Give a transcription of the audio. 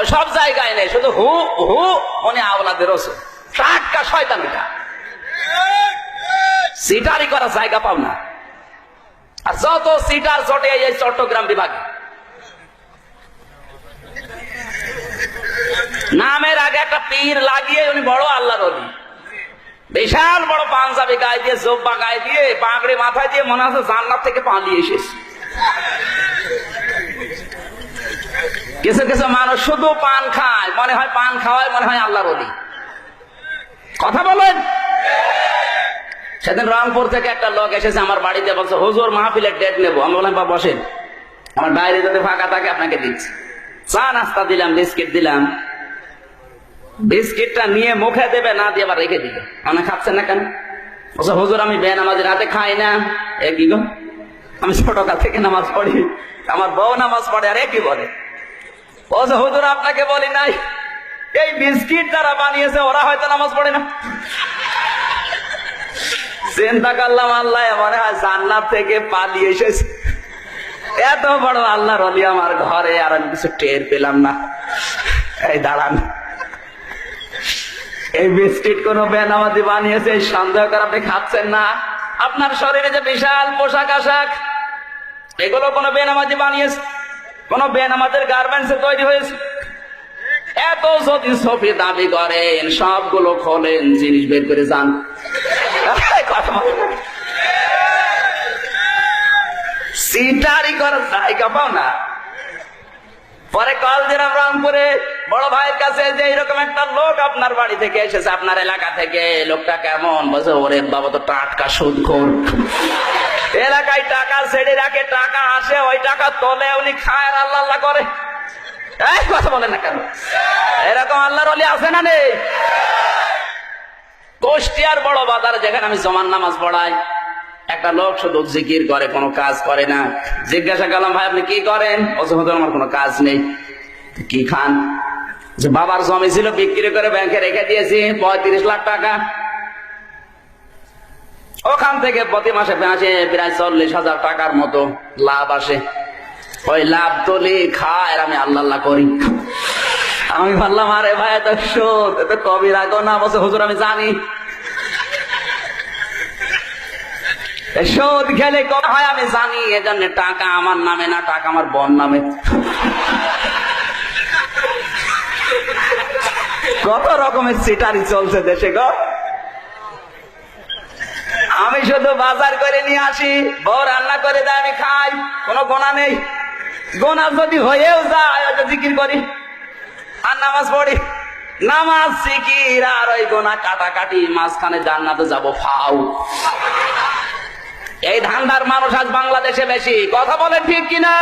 ওই সব জায়গায় নেই, শুধু হু হু উনি আওলাদের রসুল, টাটকা শয়তান। এটা সিটারি করার জায়গা পাও না। আর যত সিটার চটে এই চট্টগ্রাম বিভাগে, নামের আগে একটা পীর লাগিয়ে উনি বড় আল্লাহর ওলি, বিশাল বড় পাঞ্জাবি গায়ে দিয়ে, জোব্বা গায়ে দিয়ে, পাগড়ি মাথায় দিয়ে, মনে হচ্ছে জান্নাত থেকে পালিয়ে এসেছে। কিছু কিছু মানুষ শুধু পান খায়, মনে হয় পান খাওয়ায় মনে হয় আল্লাহর ওলি। কথা বলেন। সেদিন রংপুর থেকে একটা লোক এসেছে আমার বাড়িতে, বলছে হুজুর মাহফিলের ডেট নেবো। আমি বললাম বা বসেন, আমার ডায়েরি যদি ফাঁকা থাকে আপনাকে দিচ্ছি। চা নাস্তা দিলাম, বিস্কিট দিলাম। বিস্কিটটা নিয়ে মুখে দেবে, না দিয়ে আবার রেখে দিবে। মানে খাচ্ছেন না কেন? বলছে হুজুর আমি বেনামাজি রাতে খাই না। এ কি গো, আমি ছোটকাল থেকে নামাজ পড়ি, আমার বউ নামাজ পড়ে, আর এ কি বলে? বলছে হুজুর আপনাকে বলি নাই, এই বিস্কিট যারা বানিয়েছে ওরা হয়তো নামাজ পড়ে না। চিন্তা করলাম আল্লাহ মনে হয় জান্নাত থেকে পালিয়ে এসেছে। এত বড় আল্লাহর ওলি আমার ঘরে, আর আমি কিছু টের পেলাম না। এই দাঁড়ান, এই বিস্কিট কোন বেনামাজি বানিয়েছে এই সন্দেহ করে আপনি খাচ্ছেন না? আপনার শরীরে যে বিশাল পোশাক আশাক, এগুলো কোন বেনামাজি বানিয়েছে? কোন বেনামাজের গার্মেন্টসে তৈরি হয়েছে? এত যদি সফি দাবি করেন, সবগুলো খোলেন, জিনিস বের করে যান। সিটারি করার জায়গা পাও না। পরে কল দিলাম রংপুরে বড় ভাইয়ের কাছে যে এরকম একটা লোক আপনার বাড়ি থেকে এসেছে, আপনার এলাকা থেকে। লোকটা কেমন? বলছে ওরে বাবা তো টাটকা সুদখোর, এলাকায় টাকা ছেড়ে রাখে, টাকা আসে, ওই টাকা তোলে, উনি খায় আর আল্লাহ আল্লাহ করে। এই কথা বলেন না কেন? এরকম আল্লাহর ওলি আছে না নেই? কুষ্টিয়ার বড় বাজার, যেখানে আমি জমান নামাজ পড়াই, একটা লোক শুধু জিকির করে, কোনো কাজ করে না। জিজ্ঞাসা করলাম ভাই আপনি কি করেন? আমার কোনো কাজ নেই। কি খান? যে বাবার জমি ছিল বিক্রি করে ব্যাংকে রেখে দিয়েছি 35 লাখ টাকা, ওখান থেকে প্রতি মাসে আসে প্রায় 40,000 টাকার মতো লাভ আসে। ওই লাভ তুলি খায় আর আমি আল্লাহ আল্লাহ করি। আমি ভাবলাম আরে ভাই এত সুদ, এত কবির আগো না। বলছে হুজুর আমি জানি, সুদ খেলে কত হয় আমি জানি, এজন্য টাকা আমার নামে না, টাকা আমার বোন নামে। কত রকমের সিটারি চলছে দেশে গো। আমি শুধু বাজার করে নিয়ে আসি, বউ রান্না করে দেয়, আমি খাই, কোনো গোনা নেই। গোনা যদি হয়েও যায়, জিকির করি আর নামাজ পড়ি। নামাজ জিকির আর ওই গোনা কাটাকাটি, মাঝখানে জান্নাতে যাব ফাউ। এই ধান্দার মানুষ আজ বাংলাদেশে বেশি। কথা বলেন ঠিক কিনা?